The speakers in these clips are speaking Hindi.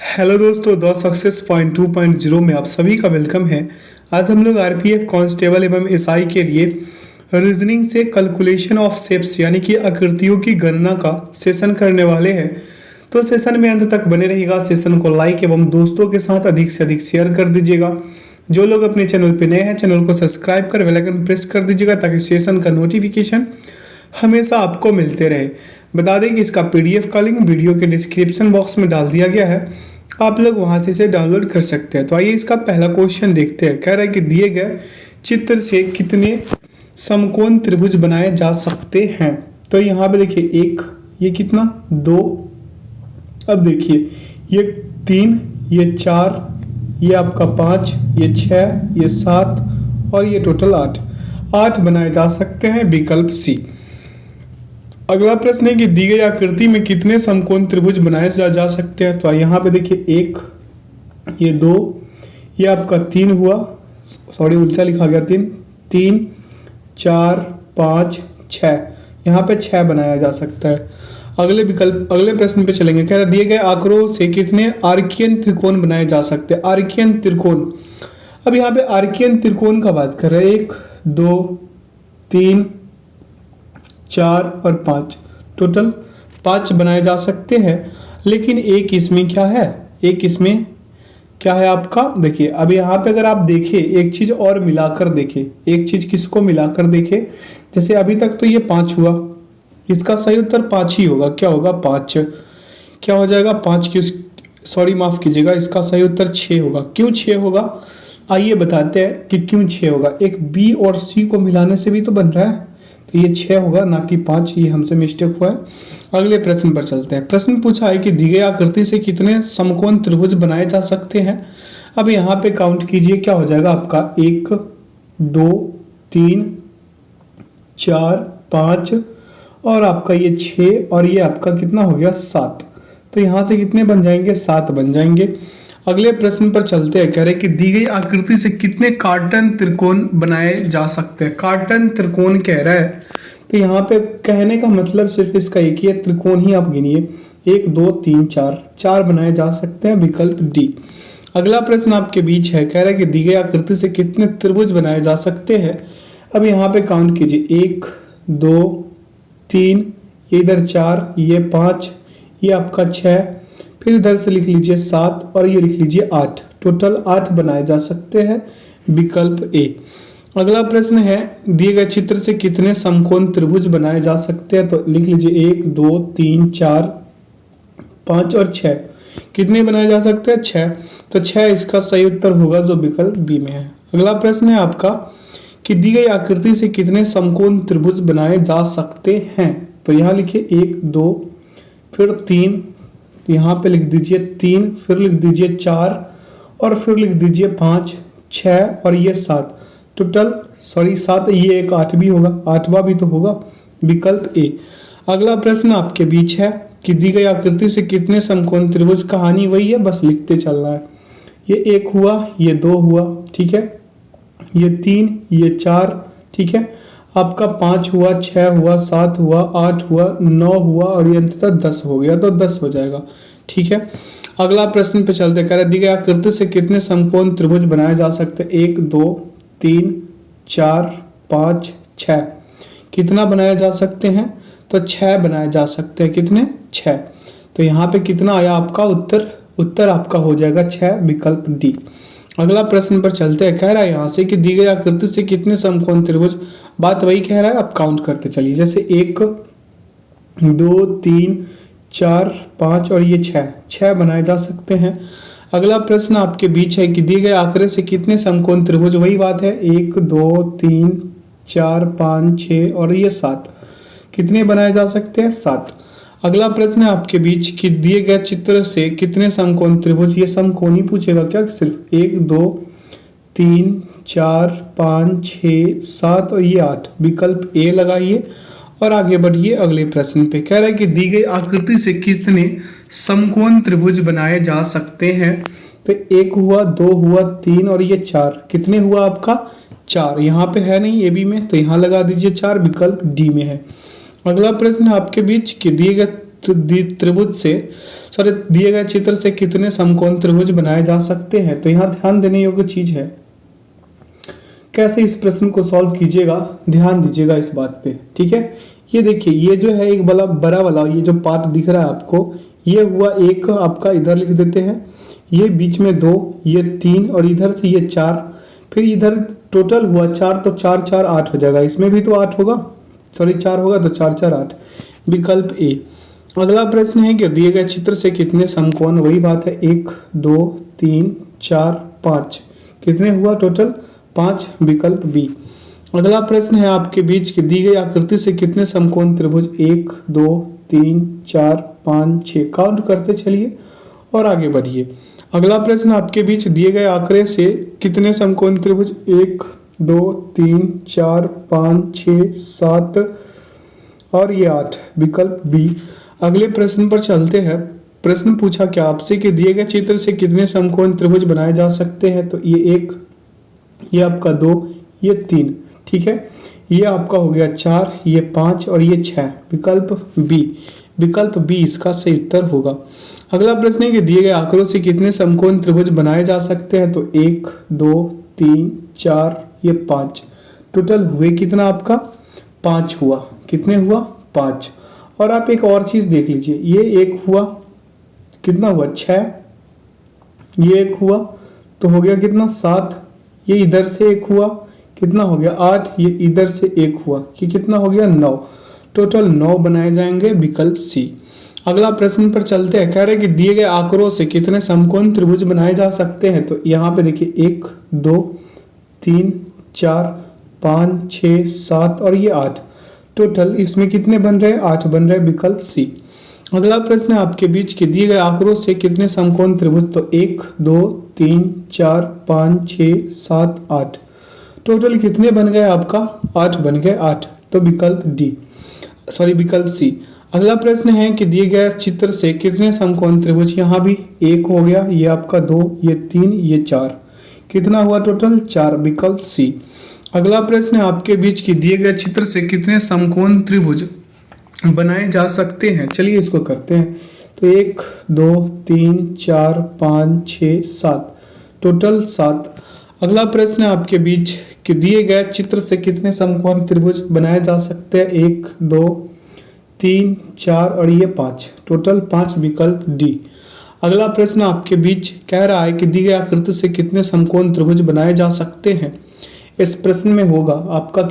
हेलो दोस्तों, द सक्सेस पॉइंट 2.0 में आप सभी का वेलकम है। आज हम लोग आरपीएफ कांस्टेबल एवं एसआई के लिए रीजनिंग से कैलकुलेशन ऑफ शेप्स यानी कि आकृतियों की गणना का सेशन करने वाले हैं। तो सेशन में अंत तक बने रहिएगा। सेशन को लाइक एवं दोस्तों के साथ अधिक से अधिक शेयर कर दीजिएगा। जो लोग अपने चैनल पर नए हैं, चैनल को सब्सक्राइब कर बेल आइकन प्रेस कर दीजिएगा ताकि सेशन का नोटिफिकेशन हमेशा आपको मिलते रहे। बता दें कि इसका पीडीएफ का लिंक वीडियो के डिस्क्रिप्शन बॉक्स में डाल दिया गया है, आप लोग वहां से इसे डाउनलोड कर सकते हैं। तो आइए इसका पहला क्वेश्चन देखते हैं। कह रहा है कि दिए गए चित्र से कितने समकोण त्रिभुज बनाए जा सकते हैं। तो यहाँ पे देखिए एक, ये कितना, दो, अब देखिए ये तीन, ये चार, ये आपका पाँच, ये छः, ये सात और ये टोटल आठ बनाए जा सकते हैं। विकल्प सी। अगला प्रश्न है कि दी गई आकृति में कितने समकोण त्रिभुज बनाए जा सकते हैं। तो यहाँ पे देखिए एक, ये दो, ये आपका तीन हुआ, सॉरी उल्टा लिखा गया, तीन, चार, पाँच, छः, यहाँ पे छः बनाया जा सकता है। अगले प्रश्न पे चलेंगे। कह रहा दिए गए आंकड़ों से कितने आर्कियन त्रिकोण बनाए जा सकते हैं। आर्कियन त्रिकोण, अब यहाँ पे आर्कियन त्रिकोण का बात कर रहे हैं। एक, दो, तीन, चार और पाँच, टोटल पाँच बनाए जा सकते हैं। लेकिन एक इसमें क्या है, एक इसमें क्या है आपका, देखिए अब यहाँ पे अगर आप देखें एक चीज और मिलाकर देखें, एक चीज किसको मिलाकर देखें, जैसे अभी तक तो ये पाँच हुआ, इसका सही उत्तर पाँच ही होगा। क्या होगा, पाँच, क्या हो जाएगा, पाँच की, सॉरी माफ कीजिएगा, इसका सही उत्तर छः होगा। क्यों छः होगा, आइए बताते हैं कि क्यों छः होगा। एक बी और सी को मिलाने से भी तो बन रहा है, तो ये छः होगा ना कि पाँच, ये हमसे मिस्टेक हुआ है। अगले प्रश्न पर चलते हैं। प्रश्न पूछा है कि दी गई आकृति से कितने समकोण त्रिभुज बनाए जा सकते हैं। अब यहाँ पे काउंट कीजिए, क्या हो जाएगा आपका, एक, दो, तीन, चार, पाँच और आपका ये छः और ये आपका कितना हो गया, सात। तो यहाँ से कितने बन जाएंगे, सात बन जाएंगे। अगले प्रश्न पर चलते हैं। कह रहे कि दी गई आकृति से कितने कार्टन त्रिकोण बनाए जा सकते हैं। कार्टन त्रिकोण कह रहा है, तो यहाँ पे कहने का मतलब सिर्फ इसका एक ही है, त्रिकोण ही आप गिनिए। एक, दो, तीन, चार, चार बनाए जा सकते हैं। विकल्प डी। अगला प्रश्न आपके बीच है। कह रहा है कि दी गई आकृति से कितने त्रिभुज बनाए जा सकते हैं। अब यहाँ पे काउंट कीजिए, एक, दो, तीन, इधर चार, ये पाँच, ये आपका छः, फिर इधर से लिख लीजिए सात और ये लिख लीजिए आठ, टोटल आठ बनाए जा सकते हैं। विकल्प ए। अगला प्रश्न है, दिए गए चित्र से कितने समकोण त्रिभुज बनाए जा सकते हैं। तो लिख लीजिए एक, दो, तीन, चार, पाँच और छः, कितने बनाए जा सकते हैं, छः। तो छः इसका सही उत्तर होगा जो विकल्प बी में है। अगला प्रश्न है आपका कि दी गई आकृति से कितने समकोण त्रिभुज बनाए जा सकते हैं। तो यहाँ लिखिए एक, दो, फिर तीन, यहाँ पे लिख दीजिए तीन, फिर लिख दीजिए चार और फिर लिख दीजिए पाँच, छः और ये सात, टोटल सॉरी सात, ये एक आठ भी होगा, आठवां भी तो होगा। विकल्प ए। अगला प्रश्न आपके बीच है कि दी गई आकृति से कितने समकोण त्रिभुज। कहानी वही है, बस लिखते चलना है। ये एक हुआ, ये दो हुआ, ठीक है, ये तीन, ये चार, ठीक है, आपका पाँच हुआ, छः हुआ, सात हुआ, आठ हुआ, नौ हुआ और ये अंततः 10 हो गया, तो 10 हो जाएगा, ठीक है। अगला प्रश्न पे चलते। कह रहा है दी गई आकृति से कितने समकोण त्रिभुज बनाए जा सकते हैं। एक, दो, तीन, चार, पाँच, छः, कितना बनाए जा सकते हैं। तो छः बनाए जा सकते हैं। कितने, छः। तो यहाँ पे कितना आया आपका उत्तर आपका हो जाएगा छः। विकल्प डी। अगला प्रश्न पर चलते हैं। कह रहा है यहाँ से कि दी गई आकृति से कितने समकोण त्रिभुज, बात वही कह रहा है, आप काउंट करते चलिए। जैसे एक, दो, तीन, चार, पाँच और ये छः बनाए जा सकते हैं। अगला प्रश्न आपके बीच है कि दिए गए आंकड़े से कितने समकोण त्रिभुज, वही बात है, एक, दो, तीन, चार, पाँच, छः और ये सात, कितने बनाए जा सकते हैं, सात। अगला प्रश्न है आपके बीच कि दिए गए चित्र से कितने समकोण त्रिभुज, ये समकोण ही पूछेगा क्या, सिर्फ एक, दो, तीन, चार, पाँच, छः, सात और ये आठ। विकल्प ए लगाइए और आगे बढ़िए अगले प्रश्न पे। कह रहा है कि दी गई आकृति से कितने समकोण त्रिभुज बनाए जा सकते हैं। तो एक हुआ, दो हुआ, तीन और ये चार, कितने हुआ आपका, चार। यहाँ पे है नहीं ए बी में, तो यहाँ लगा दीजिए चार। विकल्प डी में है। अगला प्रश्न आपके बीच कि दिए गए त्रिभुज से दिए गए चित्र से कितने समकोण त्रिभुज बनाए जा सकते हैं। तो यहाँ ध्यान देने योग्य चीज है, कैसे इस प्रश्न को सॉल्व कीजिएगा, ध्यान दीजिएगा इस बात पे, ठीक है। ये देखिए, ये जो है एक बड़ा वाला ये जो पार्ट दिख रहा है आपको, ये हुआ एक, आपका इधर लिख देते हैं, ये बीच में 2, ये 3 और इधर से ये 4, फिर इधर टोटल हुआ 4, तो 4 4 8 हो जाएगा। इसमें भी तो 8 होगा, 4 होगा, तो 4 4 8, विकल्प ए। अगला प्रश्न है कि दिए गए चित्र से कितने समकोण, वही बात है, 1 2 3 4 5, कितने हुआ टोटल 5, विकल्प बी। अगला प्रश्न है आपके बीच की दी गई आकृति से कितने समकोण त्रिभुज, 1 2 3 4 5 6, काउंट करते चलिए और आगे बढ़िए। अगला प्रश्न आपके बीच दिए गए आंकड़े से कितने समकोण त्रिभुज, 1 2 3 4 5 6 7 और ये 8, विकल्प बी। अगले प्रश्न पर चलते हैं। प्रश्न पूछा क्या आपसे कि दिए गए चित्र से कितने समकोण त्रिभुज बनाए जा सकते हैं। तो ये 1, ये आपका 2, ये 3, ठीक है। ये आपका हो गया 4, ये 5 और ये 6, विकल्प बी। विकल्प बी इसका सही उत्तर होगा। अगला प्रश्न है कि दिए गए आंकड़ों से कितने समकोण त्रिभुज बनाए जा सकते हैं। तो 1 2 3 4 ये 5, टोटल हुए कितना आपका 5 हुआ, कितने हुआ 5। और आप एक और चीज देख लीजिए, ये 1 हुआ, कितना हुआ 6, ये 1 हुआ तो हो गया कितना 7, ये इधर से 1 हुआ, कितना हो गया 8, ये इधर से 1 हुआ, ये कितना हो गया 9, टोटल 9 बनाए जाएंगे, विकल्प सी। अगला प्रश्न पर चलते हैं। कह रहे हैं कि दिए गए आंकड़ों से कितने समकोण त्रिभुज बनाए जा सकते हैं। तो यहाँ पे देखिए 1 2 3 4 5 6 7 और ये 8, टोटल इसमें कितने बन रहे हैं 8 बन रहे हैं, विकल्प सी। अगला प्रश्न है आपके बीच के दिए गए आंकड़ों से कितने समकोण त्रिभुज। तो 1 2 3 4 5 6 7 8, टोटल कितने बन गए आपका 8 बन गए 8, तो विकल्प डी, विकल्प सी। अगला प्रश्न है कि दिए गए चित्र से कितने समकोण त्रिभुज, यहाँ भी 1 हो गया, ये आपका 2, ये 3 ये 4, कितना हुआ टोटल 4, विकल्प सी। अगला प्रश्न है आपके बीच की दिए गए चित्र से कितने समकोण त्रिभुज बनाए जा सकते हैं। चलिए इसको करते हैं। तो 1 2 3 4 5 6 7, टोटल 7। अगला प्रश्न है आपके बीच कि दिए गए चित्र से कितने समकोण त्रिभुज बनाए जा सकते हैं। 1 2 3 4 और ये 5, टोटल 5, विकल्प डी। अगला प्रश्न आपके बीच कह रहा है कि दी गई आकृति से कितने समकोण त्रिभुज बनाए जा सकते हैं। इस प्रश्न में होगा आपका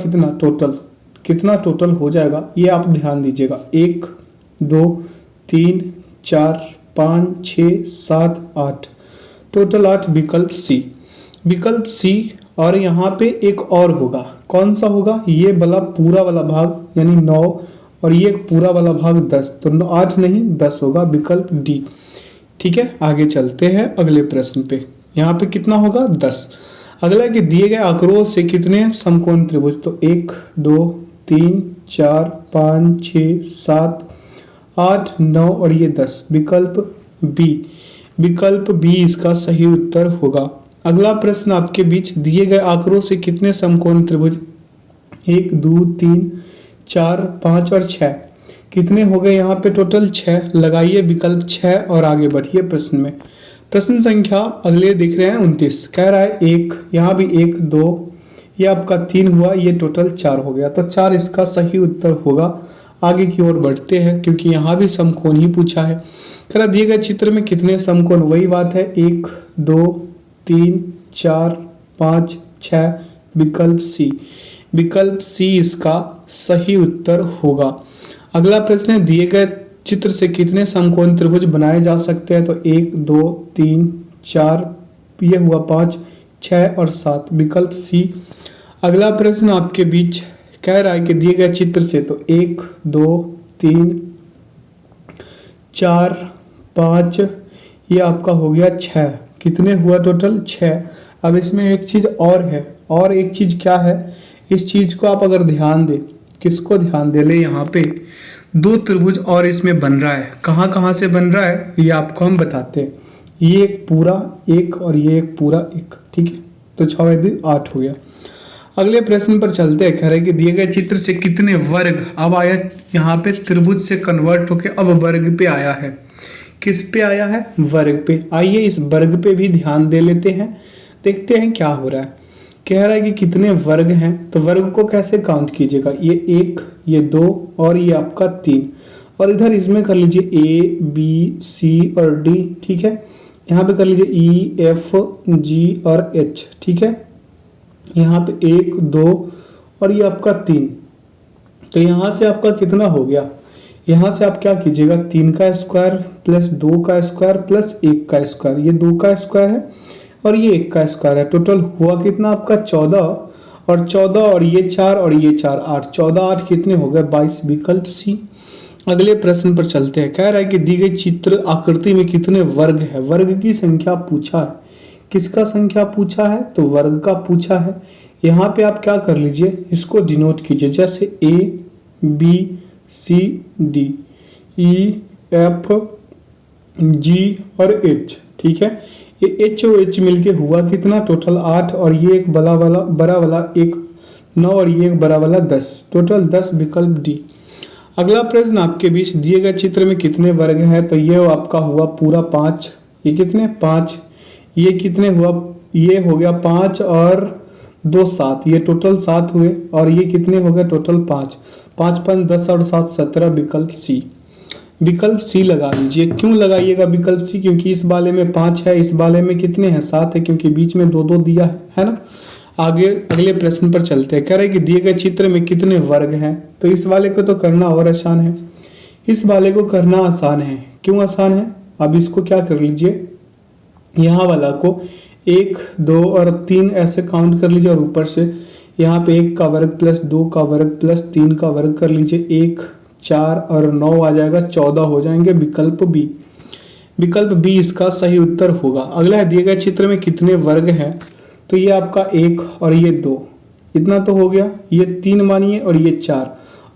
कितना टोटल हो जाएगा, ये आप ध्यान दीजिएगा। 1 2 3 4 5 6 7 8, टोटल 8, विकल्प सी। विकल्प सी। और यहाँ पे एक और होगा, कौन सा होगा, ये वाला पूरा वाला भाग यानी 9 और ये पूरा वाला भाग 10, तो 8 नहीं 10 होगा, विकल्प डी। ठीक है, आगे चलते हैं अगले प्रश्न पे। यहाँ पे कितना होगा 10। अगला कि दिए गए आंकड़ों से कितने समकोण त्रिभुज। तो 1 2 3 4 5 6 7 8 9 और ये 10, विकल्प बी। विकल्प बी इसका सही उत्तर होगा। अगला प्रश्न आपके बीच दिए गए आंकड़ों से कितने समकोण त्रिभुज 1 2 3 4 5 और 6, कितने हो गए यहाँ पे टोटल 6, लगाइए विकल्प 6 और आगे बढ़िए प्रश्न में। प्रश्न संख्या अगले दिख रहे हैं 29, कह रहा है 1, यहाँ भी 1 2, ये आपका 3 हुआ, ये टोटल 4 हो गया, तो 4 इसका सही उत्तर होगा। आगे की ओर बढ़ते हैं क्योंकि यहाँ भी समकोण ही पूछा है। कह रहा दिए गए चित्र में कितने समकोण, वही बात है 1 2 3 4 5 6, विकल्प सी। विकल्प सी इसका सही उत्तर होगा। अगला प्रश्न है दिए गए चित्र से कितने समकोण त्रिभुज बनाए जा सकते हैं। तो 1 2 3 4, ये हुआ 5 6 और 7, विकल्प सी। अगला प्रश्न आपके बीच कह रहा है कि दिए गए चित्र से, तो 1 2 3 4 5, ये आपका हो गया 6, कितने हुआ टोटल 6। अब इसमें एक चीज और है, और एक चीज क्या है, इस चीज को आप अगर ध्यान दे, किसको ध्यान दे ले, यहाँ पे 2 त्रिभुज और इसमें बन रहा है। कहाँ से बन रहा है ये आपको हम बताते हैं। ये एक पूरा 1 और ये एक पूरा 1, ठीक है, तो 6 8 हो गया। अगले प्रश्न पर चलते हैं। कह रहे हैं कि दिए गए चित्र से कितने वर्ग, अब आया यहाँ पे त्रिभुज से कन्वर्ट होके अब वर्ग पे आया है। किस पे आया है? वर्ग पे। आइए इस वर्ग पे भी ध्यान दे लेते हैं, देखते हैं क्या हो रहा है। कह रहा है कि कितने वर्ग हैं, तो वर्ग को कैसे काउंट कीजिएगा? ये 1, ये 2 और ये आपका 3, और इधर इसमें कर लीजिए A B C और D, ठीक है। यहाँ पे कर लीजिए E F G और H, ठीक है। यहाँ पे 1 2 और ये आपका 3, तो यहाँ से आपका कितना हो गया? यहाँ से आप क्या कीजिएगा? 3 का स्क्वायर प्लस 2 का स्क्वायर प्लस 1 का स्क्वायर, ये 2 का स्क्वायर है और ये 1 का स्क्वायर है। टोटल हुआ कितना आपका? 14, और 14 और ये 4 और ये 4 8, 14 8 कितने हो गए? 22, विकल्प सी। अगले प्रश्न पर चलते हैं। कह रहा है कि दी गई चित्र आकृति में कितने वर्ग है? वर्ग की संख्या पूछा है। किसका संख्या पूछा है? तो वर्ग का पूछा है। यहाँ पे आप क्या कर लीजिए, इसको डिनोट कीजिए, जैसे A B C D E F G और H, ठीक है। ये H और H मिलके हुआ कितना? टोटल 8, और ये एक बड़ा वाला एक 9 और ये एक बड़ा वाला 10, टोटल 10, विकल्प डी। अगला प्रश्न आपके बीच दिए गए चित्र में कितने वर्ग हैं? तो ये आपका हुआ पूरा 5, ये कितने? 5, ये कितने हुआ? ये हो गया 5 और 2 7, ये टोटल 7 हुए, और ये कितने हो गए? टोटल 5 5 5 10 और 7 17, विकल्प सी। विकल्प सी लगा लीजिए। क्यों लगाइएगा विकल्प सी? क्योंकि इस वाले में 5 है, इस वाले में कितने हैं? 7 है, क्योंकि बीच में 2 2 दिया है ना। आगे अगले प्रश्न पर चलते हैं। कह रहे हैं कि दिए गए चित्र में कितने वर्ग हैं? तो इस वाले को तो करना और आसान है, इस वाले को करना आसान है। क्यों आसान है? अब इसको क्या कर लीजिए, यहाँ वाला को 1 2 और 3 ऐसे काउंट कर लीजिए, और ऊपर से यहाँ पे 1 का वर्ग प्लस 2 का वर्ग प्लस 3 का वर्ग कर लीजिए। 1 4 और 9 आ जाएगा, 14 हो जाएंगे, विकल्प बी। विकल्प बी इसका सही उत्तर होगा। अगला है दिए गए चित्र में कितने वर्ग हैं? तो ये आपका 1 और ये 2, इतना तो हो गया। ये 3 मानिए, और ये 4,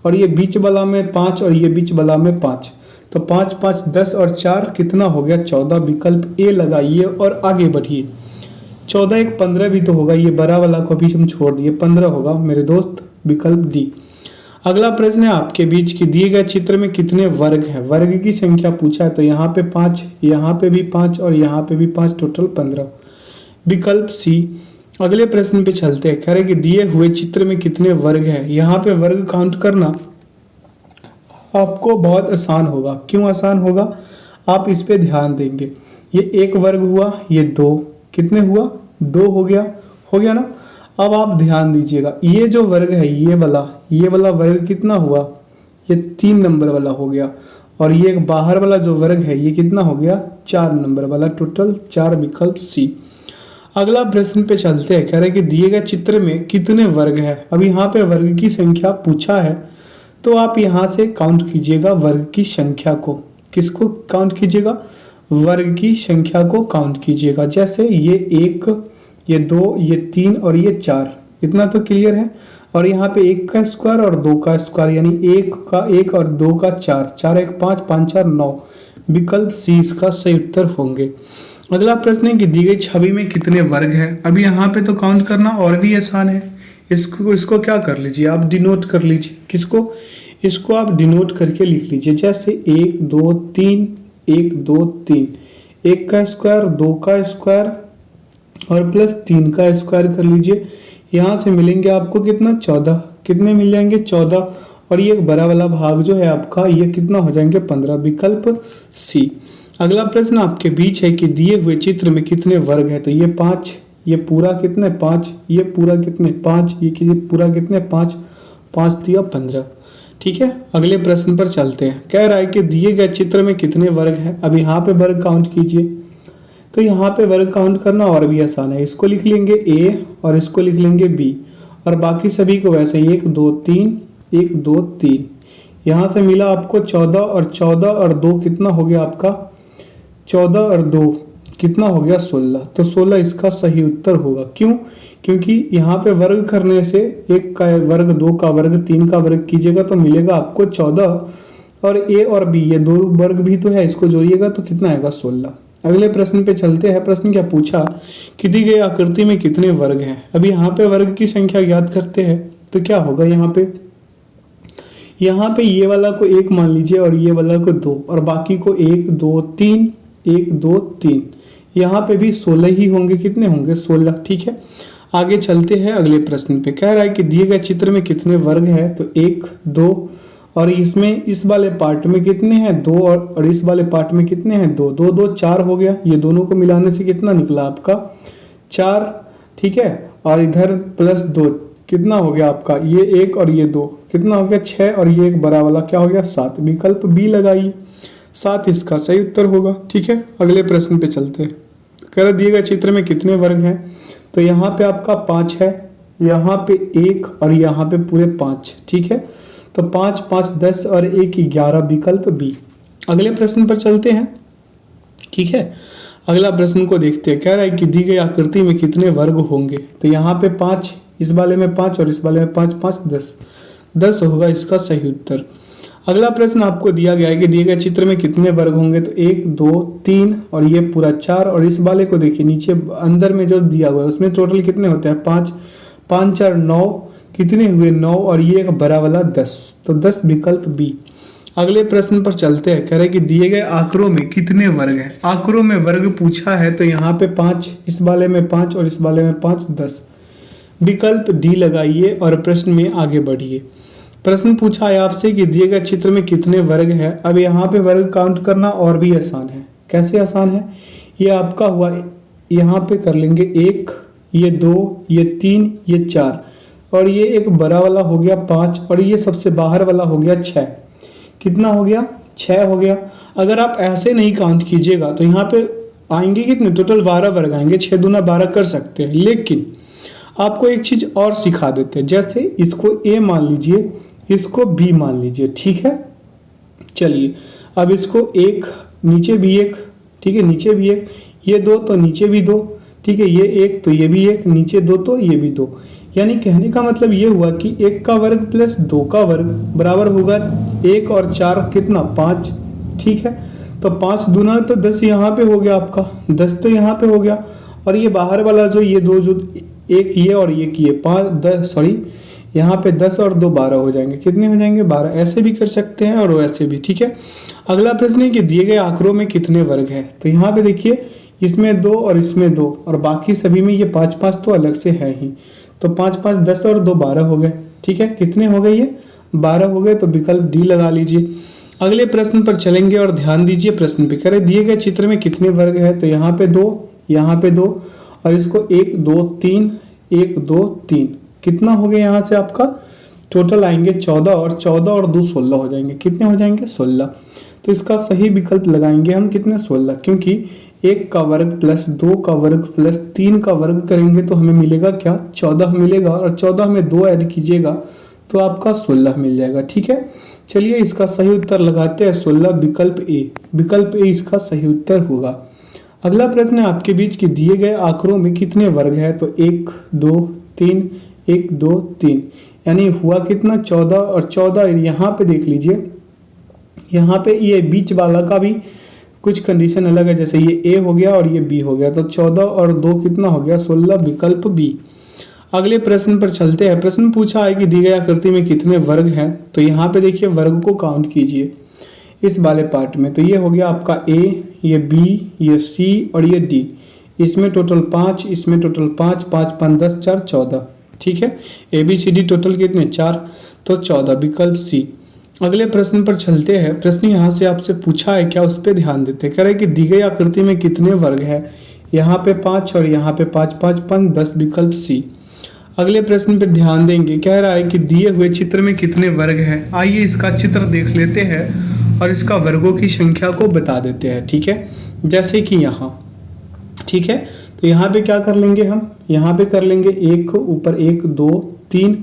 और ये बीच वाला में 5 और ये बीच वाला में 5, तो 5 5 10 और 4 कितना हो गया? 14, विकल्प ए लगाइए और आगे बढ़िए। 14 1 15 भी तो होगा, ये बड़ा वाला को भी हम छोड़ दिए, 15 होगा मेरे दोस्त, विकल्प डी। अगला प्रश्न है आपके बीच की दिए गए चित्र में कितने वर्ग है? वर्ग की संख्या पूछा है, तो यहाँ पे 5, यहाँ पे भी 5 और यहाँ पे भी 5, टोटल 15, विकल्प सी। अगले प्रश्न पे चलते हैं। कह रहे कि दिए हुए चित्र में कितने वर्ग है? यहाँ पे वर्ग काउंट करना आपको बहुत आसान होगा। क्यों आसान होगा? आप इस पे ध्यान देंगे। ये 1 वर्ग हुआ, ये 2, कितने हुआ? 2 हो गया ना। अब आप ध्यान दीजिएगा, ये जो वर्ग है ये वाला वर्ग कितना हुआ? ये 3 नंबर वाला हो गया, और ये एक बाहर वाला जो वर्ग है ये कितना हो गया? 4 नंबर वाला, टोटल 4, विकल्प सी। अगला प्रश्न पे चलते हैं। कह रहे हैं कि दिए गए चित्र में कितने वर्ग है? अब यहाँ पे वर्ग की संख्या पूछा है, तो आप यहाँ से काउंट कीजिएगा वर्ग की संख्या को। किसको काउंट कीजिएगा? वर्ग की संख्या को काउंट कीजिएगा। जैसे ये 1, ये 2, ये 3 और ये 4, इतना तो क्लियर है। और यहाँ पे 1 का स्क्वायर और 2 का स्क्वायर, यानी 1 का 1 और 2 का 4, 4 1 5 5 4 9, विकल्प सी इसका सही उत्तर होंगे। अगला प्रश्न है कि दी गई छवि में कितने वर्ग है? अब यहाँ पे तो काउंट करना और भी आसान है। इसको क्या कर लीजिए, आप डिनोट कर लीजिए। किसको? इसको आप डिनोट करके लिख लीजिए, जैसे 1 2 3 1 2 3, 1 का स्क्वायर 2 का स्क्वायर और प्लस 3 का स्क्वायर कर लीजिए। यहाँ से मिलेंगे आपको कितना? 14, कितने मिल जाएंगे? 14, और ये एक बड़ा वाला भाग जो है आपका, ये कितना हो जाएंगे? 15, विकल्प सी। अगला प्रश्न आपके बीच है कि दिए हुए चित्र में कितने वर्ग है? तो ये 5, ये पूरा कितने? 5, ये पूरा कितने? 5, ये पूरा कितने? 5 5 दिया 15, ठीक है। अगले प्रश्न पर चलते हैं। कह रहा है कि दिए गए चित्र में कितने वर्ग है? अब यहाँ पे वर्ग काउंट कीजिए, तो यहाँ पे वर्ग काउंट करना और भी आसान है। इसको लिख लेंगे ए और इसको लिख लेंगे बी, और बाकी सभी को वैसे 1 2 3 1 2 3। यहाँ से मिला आपको 14, और 14 और 2 कितना हो गया आपका? 14 और 2 कितना हो गया? 16, तो 16 इसका सही उत्तर होगा। क्यों? क्योंकि यहाँ पे वर्ग करने से 1 का वर्ग 2 का वर्ग 3 का वर्ग कीजिएगा तो मिलेगा आपको 14, और ए और बी ये 2 वर्ग भी तो है, इसको जोड़िएगा तो कितना आएगा? 16। अगले प्रश्न पे चलते हैं। प्रश्न क्या पूछा कि दी गई आकृति में कितने वर्ग हैं। अब यहाँ पे वर्ग की संख्या ज्ञात करते हैं तो क्या होगा, यहाँ पे ये वाला को 1 मान लीजिए और ये वाला को 2 और बाकी को 1 2 3 1 2 3। यहाँ पे भी 16 ही होंगे। कितने होंगे, 16। ठीक है, आगे चलते हैं अगले प्रश्न पे। कह रहा है कि दिए गए चित्र में कितने वर्ग है, तो 1 2 और इसमें इस वाले पार्ट में कितने हैं, 2 और इस वाले पार्ट में कितने हैं, 2 2 2 4 हो गया। ये दोनों को मिलाने से कितना निकला आपका, 4। ठीक है, और इधर प्लस 2 कितना हो गया आपका, ये 1 और ये 2 कितना हो गया, 6 और ये एक बड़ा वाला क्या हो गया, 7। विकल्प बी लगाइए, 7 इसका सही उत्तर होगा। ठीक है, अगले प्रश्न पे चलते हैं। कह रहा दिए गए चित्र में कितने वर्ग हैं, तो यहाँ पे आपका 5 है, यहाँ पे 1 और यहाँ पे पूरे 5। ठीक है, तो 5 5 10 और 1 11, विकल्प बी। अगले प्रश्न पर चलते हैं। ठीक है, अगला प्रश्न को देखते हैं। कह रहा है कि दी गई आकृति में कितने वर्ग होंगे, तो यहाँ पे 5, इस वाले में 5 और इस वाले में 5 5 10 10 होगा इसका सही उत्तर। अगला प्रश्न आपको दिया गया है कि दिए गए चित्र में कितने वर्ग होंगे, तो 1 2 3 और ये पूरा 4 और इस वाले को देखिए नीचे अंदर में जो दिया हुआ है उसमें टोटल कितने होते हैं, 5 5 4 9, कितने हुए 9 और ये एक बड़ा वाला 10, तो 10 विकल्प बी। अगले प्रश्न पर चलते हैं। कह रहे कि दिए गए आंकड़ों में कितने वर्ग हैं। आंकड़ों में वर्ग पूछा है तो यहाँ पे 5, इस वाले में 5 और इस वाले में 5 10, विकल्प डी लगाइए और प्रश्न में आगे बढ़िए। प्रश्न पूछा है आपसे कि दिए गए चित्र में कितने वर्ग है। अब यहाँ पे वर्ग काउंट करना और भी आसान है। कैसे आसान है, ये आपका हुआ, यहाँ पे कर लेंगे 1, ये 2, ये 3, ये 4 और ये एक बड़ा वाला हो गया 5 और ये सबसे बाहर वाला हो गया 6। कितना हो गया, 6 हो गया। अगर आप ऐसे नहीं काउंट कीजिएगा तो यहाँ पे आएंगे कितने, टोटल 12 वर्ग आएंगे। 6 दूना 12 कर सकते हैं, लेकिन आपको एक चीज और सिखा देते हैं। जैसे इसको ए मान लीजिए, इसको बी मान लीजिए। ठीक है, चलिए अब इसको 1 नीचे भी 1, ठीक है, नीचे भी 1, ये 2 तो नीचे भी 2, ठीक है, ये 1 तो ये भी 1, नीचे 2 तो ये भी 2। यानी कहने का मतलब ये हुआ कि 1 का वर्ग प्लस 2 का वर्ग बराबर होगा 1 और 4 कितना, 5। ठीक है, तो 5 दूना तो 10 यहाँ पे हो गया आपका, 10 तो यहाँ पे हो गया। और ये बाहर वाला जो ये 2 जो एक ये और ये किए 5 10 सॉरी यहाँ पे 10 और 2 12 हो जाएंगे। कितने हो जाएंगे, 12। ऐसे भी कर सकते हैं और वैसे भी। ठीक है, अगला प्रश्न है कि दिए गए आंकड़ों में कितने वर्ग हैं। तो यहाँ पे देखिए इसमें 2 और इसमें 2 और बाकी सभी में ये 5 5 तो अलग से है ही, तो 5 5 10 और 2 12 हो गए। ठीक है, कितने हो गए, ये 12 हो गए, तो विकल्प डी लगा लीजिए। अगले प्रश्न पर चलेंगे और ध्यान दीजिए। प्रश्न पे करें दिए गए चित्र में कितने वर्ग है, तो यहाँ पे 2, यहाँ पे 2 और इसको 1 2 3 1 2 3, कितना हो गया, यहाँ से आपका टोटल आएंगे 14 और 14 और 2 16 हो जाएंगे। कितने हो जाएंगे, 16। तो इसका सही विकल्प लगाएंगे हम कितने, 16, क्योंकि 1 का वर्ग प्लस 2 का वर्ग प्लस 3 का वर्ग करेंगे तो हमें मिलेगा क्या, 14 मिलेगा और 14 में 2 ऐड कीजिएगा तो आपका 16 मिल जाएगा। ठीक है, चलिए इसका सही उत्तर लगाते हैं 16, विकल्प ए। विकल्प ए इसका सही उत्तर होगा। अगला प्रश्न है आपके बीच कि दिए गए आंकड़ों में कितने वर्ग है, तो 1 2 3 1 2 3, यानी हुआ कितना, 14 और 14। यहाँ पे देख लीजिए, यहाँ पे ये बीच वाला का भी कुछ कंडीशन अलग है, जैसे ये ए हो गया और ये बी हो गया, तो 14 और 2 कितना हो गया, 16, विकल्प बी। अगले प्रश्न पर चलते हैं। प्रश्न पूछा है कि दी गई आकृति में कितने वर्ग हैं, तो यहाँ पे देखिए वर्ग को काउंट कीजिए इस वाले पार्ट में, तो ये हो गया आपका ए, ये बी, ये सी और ये डी। इसमें टोटल 5, इसमें टोटल 5 5 5 10 4 14। ठीक है, A B C D total कितने, 4, तो 14, विकल्प सी। अगले प्रश्न पर चलते हैं। प्रश्न यहाँ से आपसे पूछा है, क्या उस पर ध्यान देते हैं। कह रहे कि दी गई आकृति में कितने वर्ग है, यहाँ पे 5 और यहाँ पे 5 5 5 10, विकल्प सी। अगले प्रश्न पर ध्यान देंगे। कह रहा है कि दिए हुए चित्र में कितने वर्ग हैं। आइए इसका चित्र देख लेते हैं और इसका वर्गों की संख्या को बता देते हैं। ठीक है, जैसे कि यहाँ, ठीक है, तो यहाँ पे क्या कर लेंगे हम, यहाँ पे कर लेंगे 1 ऊपर 1 2 3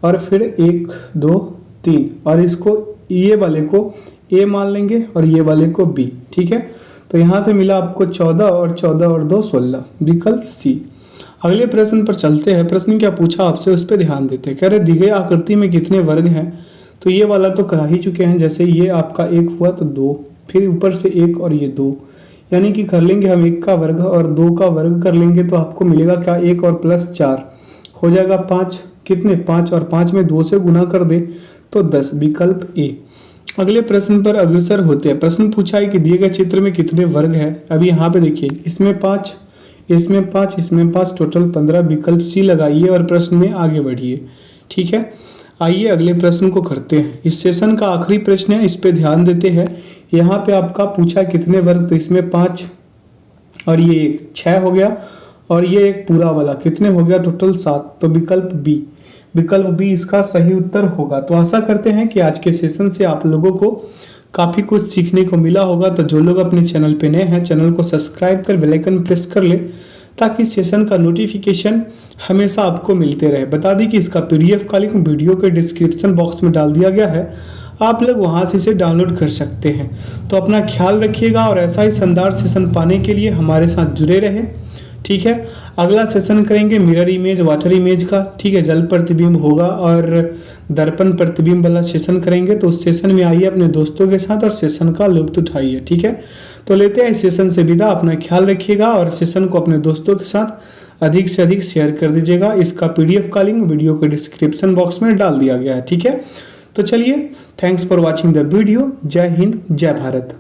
और फिर 1 2 3 और इसको ये वाले को ए मान लेंगे और ये वाले को बी। ठीक है, तो यहाँ से मिला आपको 14 और 14 और 2 16, विकल्प सी। अगले प्रश्न पर चलते हैं। प्रश्न क्या पूछा आपसे, उस पर ध्यान देते हैं। कह रहे दी गई आकृति में कितने वर्ग हैं, तो ये वाला तो करा ही चुके हैं, जैसे ये आपका 1 हुआ तो 2, फिर ऊपर से 1 और ये 2, यानी कि कर लेंगे हम 1 का वर्ग और 2 का वर्ग कर लेंगे तो आपको मिलेगा क्या, 1 और प्लस 4 हो जाएगा 5। कितने, 5 और 5 में 2 से गुना कर दे तो 10, विकल्प ए। अगले प्रश्न पर अग्रसर होते हैं। प्रश्न पूछा है कि दिए गए चित्र में कितने वर्ग है। अभी यहाँ पे देखिए, इसमें 5, इसमें 5, इसमें 5, टोटल 15, विकल्प सी लगाइए और प्रश्न में आगे बढ़िए। ठीक है, आइए अगले प्रश्न को करते हैं। इस सेशन का आखिरी प्रश्न है, इस पे ध्यान देते हैं। यहाँ पे आपका पूछा कितने वर्ग, तो इसमें 5 और ये 1, 6 हो गया, और ये एक पूरा वाला कितने हो गया, टोटल 7, तो विकल्प बी, विकल्प बी इसका सही उत्तर होगा। तो आशा करते हैं कि आज के सेशन से आप लोगों को काफ़ी कुछ सीखने को मिला होगा। तो जो लोग अपने चैनल पे नए हैं, चैनल को सब्सक्राइब कर बेल आइकन प्रेस कर ले ताकि सेशन का नोटिफिकेशन हमेशा आपको मिलते रहे। बता दें कि इसका पीडीएफ का लिंक वीडियो के डिस्क्रिप्शन बॉक्स में डाल दिया गया है, आप लोग वहां से इसे डाउनलोड कर सकते हैं। तो अपना ख्याल रखिएगा और ऐसा ही शानदार सेशन पाने के लिए हमारे साथ जुड़े रहें। ठीक है, अगला सेशन करेंगे मिरर इमेज, वाटर इमेज का। ठीक है, जल प्रतिबिंब होगा और दर्पण प्रतिबिंब वाला सेशन करेंगे। तो उस सेशन में आइए अपने दोस्तों के साथ और सेशन का लुत्फ उठाइए। ठीक है, तो लेते हैं इस सेशन से विदा। अपना ख्याल रखिएगा और सेशन को अपने दोस्तों के साथ अधिक से अधिक शेयर कर दीजिएगा। इसका पीडीएफ का लिंक वीडियो के डिस्क्रिप्शन बॉक्स में डाल दिया गया है। ठीक है, तो चलिए, thanks for watching the video. जय हिंद, जय भारत।